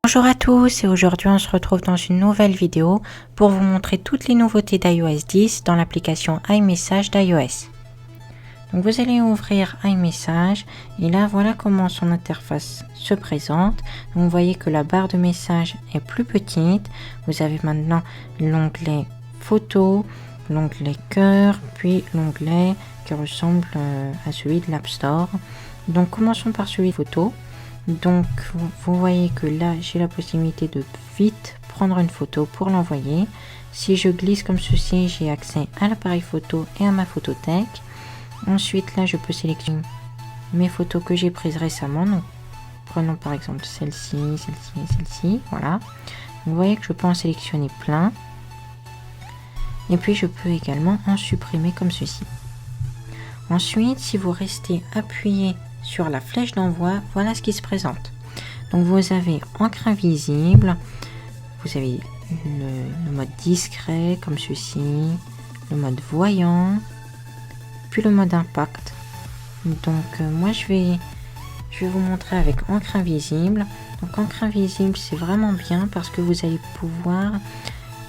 Bonjour à tous et aujourd'hui on se retrouve dans une nouvelle vidéo pour vous montrer toutes les nouveautés d'iOS 10 dans l'application iMessage d'iOS. Donc vous allez ouvrir iMessage et là voilà comment son interface se présente. Donc vous voyez que la barre de message est plus petite. Vous avez maintenant l'onglet photos, l'onglet cœur, puis l'onglet qui ressemble à celui de l'App Store. Donc commençons par celui de photos. Donc vous voyez que là j'ai la possibilité de vite prendre une photo pour l'envoyer. Si je glisse comme ceci, j'ai accès à l'appareil photo et à ma photothèque. Ensuite là je peux sélectionner mes photos que j'ai prises récemment. Donc prenons par exemple celle-ci, celle-ci et celle-ci. Voilà. Vous voyez que je peux en sélectionner plein. Et puis je peux également en supprimer comme ceci. Ensuite, si vous restez appuyé sur la flèche d'envoi, voilà ce qui se présente. Donc vous avez encre invisible, vous avez le mode discret comme ceci, le mode voyant, puis le mode impact. Donc moi je vais vous montrer avec encre invisible. Donc encre invisible c'est vraiment bien parce que vous allez pouvoir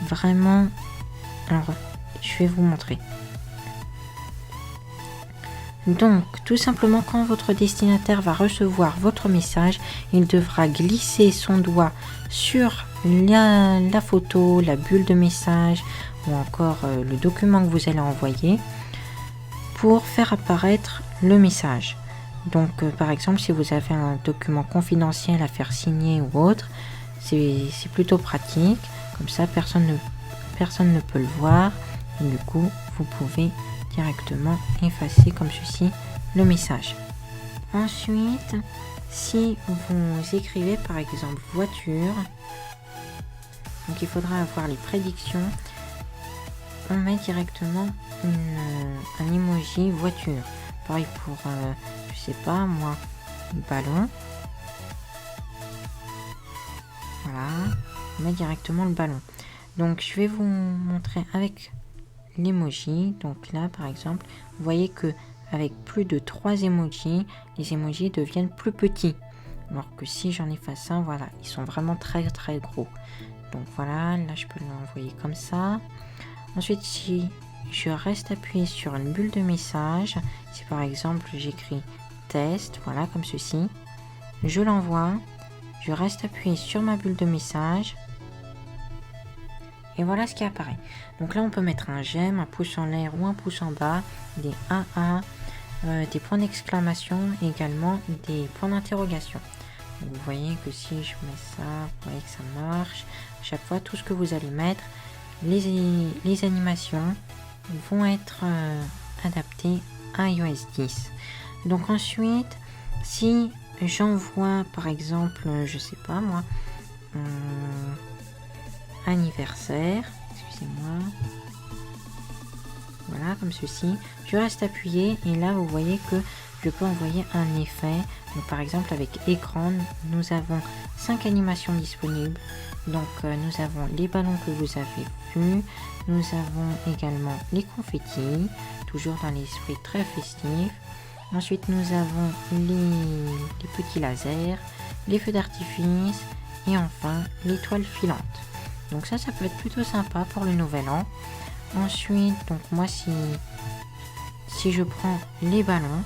vraiment... Alors je vais vous montrer. Donc, tout simplement, quand votre destinataire va recevoir votre message, il devra glisser son doigt sur la photo, la bulle de message ou encore le document que vous allez envoyer pour faire apparaître le message. Donc, par exemple, si vous avez un document confidentiel à faire signer ou autre, c'est plutôt pratique. Comme ça, personne ne peut le voir. Et du coup, vous pouvez directement effacer comme ceci le message. Ensuite, si vous écrivez par exemple voiture, donc il faudra avoir les prédictions, on met directement un emoji voiture. Pareil pour, je sais pas moi, ballon. Voilà, on met directement le ballon. Donc je vais vous montrer avec l'emoji. Donc là par exemple vous voyez que avec plus de 3 emojis, les emojis deviennent plus petits, alors que si j'en efface un, voilà, ils sont vraiment très gros. Donc voilà, là je peux l'envoyer comme ça. Ensuite, si je reste appuyé sur une bulle de message, si par exemple j'écris test, voilà comme ceci, je l'envoie, je reste appuyé sur ma bulle de message. Et voilà ce qui apparaît. Donc là, on peut mettre un j'aime, un pouce en l'air ou un pouce en bas, des 1, des points d'exclamation, également des points d'interrogation. Vous voyez que si je mets ça, vous voyez que ça marche. À chaque fois, tout ce que vous allez mettre, les animations vont être adaptées à iOS 10. Donc ensuite, si j'envoie par exemple, je sais pas moi, anniversaire, excusez-moi, voilà comme ceci, je reste appuyé et là vous voyez que je peux envoyer un effet. Donc par exemple avec écran, nous avons 5 animations disponibles. Donc nous avons les ballons que vous avez vus, nous avons également les confettis, toujours dans l'esprit très festif. Ensuite nous avons les petits lasers, les feux d'artifice et enfin l'étoile filante. Donc ça peut être plutôt sympa pour le nouvel an. Ensuite, donc moi si je prends les ballons,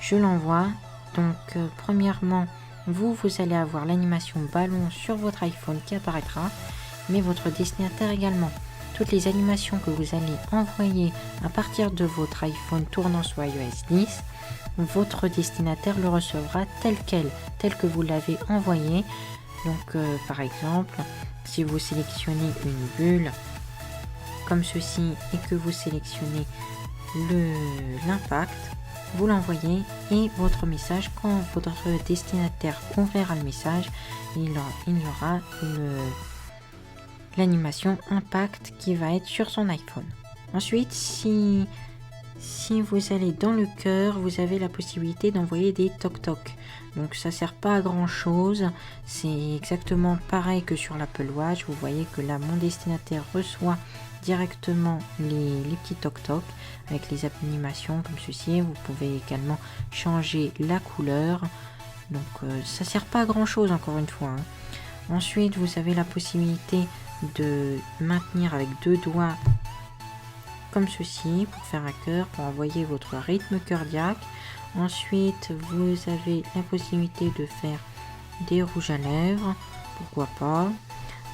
je l'envoie. Donc premièrement, vous allez avoir l'animation ballon sur votre iPhone qui apparaîtra, mais votre destinataire également. Toutes les animations que vous allez envoyer à partir de votre iPhone tournant sur iOS 10, votre destinataire le recevra tel que vous l'avez envoyé. Donc par exemple, si vous sélectionnez une bulle comme ceci et que vous sélectionnez l'impact, vous l'envoyez et votre message, quand votre destinataire ouvrira le message, il aura l'animation impact qui va être sur son iPhone. Ensuite, si vous allez dans le cœur, vous avez la possibilité d'envoyer des toc-toc. Donc ça sert pas à grand chose, c'est exactement pareil que sur l'Apple Watch. Vous voyez que là mon destinataire reçoit directement les petits toc-toc avec les animations comme ceci. Vous pouvez également changer la couleur. Donc ça sert pas à grand chose encore une fois. Ensuite, vous avez la possibilité de maintenir avec 2 doigts comme ceci pour faire un cœur, pour envoyer votre rythme cardiaque. Ensuite, vous avez la possibilité de faire des rouges à lèvres, pourquoi pas.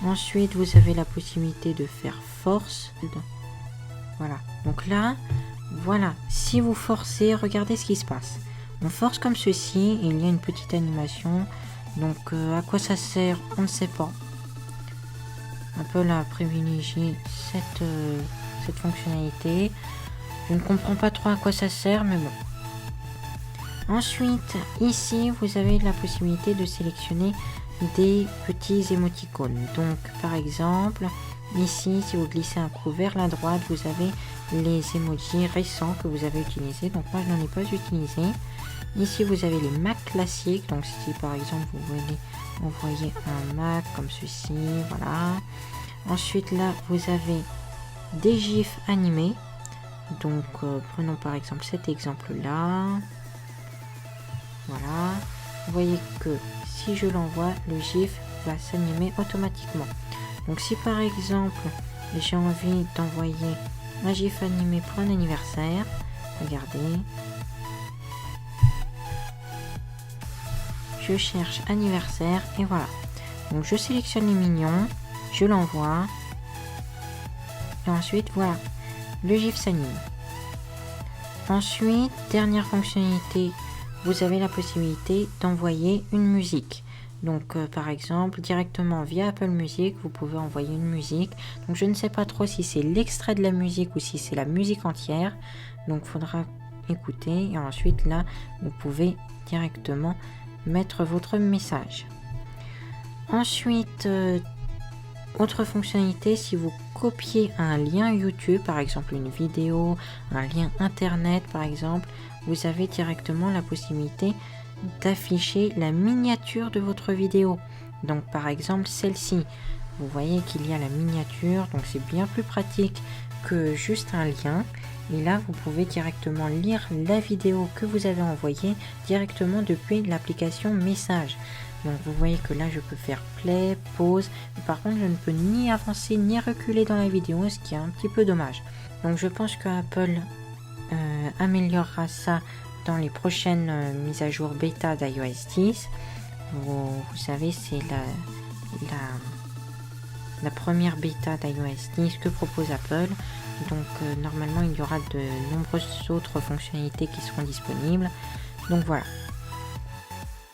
Ensuite, vous avez la possibilité de faire force. Voilà. Donc là, voilà. Si vous forcez, regardez ce qui se passe. On force comme ceci et il y a une petite animation. Donc, à quoi ça sert, on ne sait pas. Apple a privilégié cette fonctionnalité. Je ne comprends pas trop à quoi ça sert, mais bon. Ensuite, ici, vous avez la possibilité de sélectionner des petits émoticônes. Donc, par exemple, ici, si vous glissez un coup vers la droite, vous avez les emojis récents que vous avez utilisés. Donc, moi, je n'en ai pas utilisé. Ici, vous avez les Mac classiques. Donc, si par exemple, vous voulez envoyer un Mac comme ceci, voilà. Ensuite, là, vous avez des gifs animés. Donc, prenons par exemple cet exemple-là. Voilà. Vous voyez que si je l'envoie, le gif va s'animer automatiquement. Donc, si par exemple, j'ai envie d'envoyer un gif animé pour un anniversaire, regardez. Je cherche anniversaire et voilà. Donc, je sélectionne les mignons, je l'envoie. Et ensuite, voilà. Le gif s'anime. Ensuite, dernière fonctionnalité, vous avez la possibilité d'envoyer une musique. Donc, par exemple, directement via Apple Music, vous pouvez envoyer une musique. Donc, je ne sais pas trop si c'est l'extrait de la musique ou si c'est la musique entière. Donc, il faudra écouter. Et ensuite, là, vous pouvez directement mettre votre message. Ensuite, autre fonctionnalité, si vous copiez un lien YouTube, par exemple une vidéo, un lien internet par exemple, vous avez directement la possibilité d'afficher la miniature de votre vidéo. Donc par exemple celle-ci, vous voyez qu'il y a la miniature, donc c'est bien plus pratique que juste un lien. Et là, vous pouvez directement lire la vidéo que vous avez envoyée directement depuis l'application Message. Donc vous voyez que là je peux faire play, pause, mais par contre je ne peux ni avancer ni reculer dans la vidéo, ce qui est un petit peu dommage. Donc je pense que Apple améliorera ça dans les prochaines mises à jour bêta d'iOS 10. Vous savez, c'est la première bêta d'iOS 10 que propose Apple. Donc normalement il y aura de nombreuses autres fonctionnalités qui seront disponibles. Donc voilà.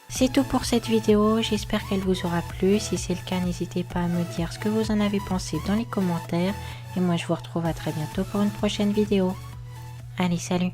C'est tout pour cette vidéo, j'espère qu'elle vous aura plu. Si c'est le cas, n'hésitez pas à me dire ce que vous en avez pensé dans les commentaires. Et moi je vous retrouve à très bientôt pour une prochaine vidéo. Allez, salut!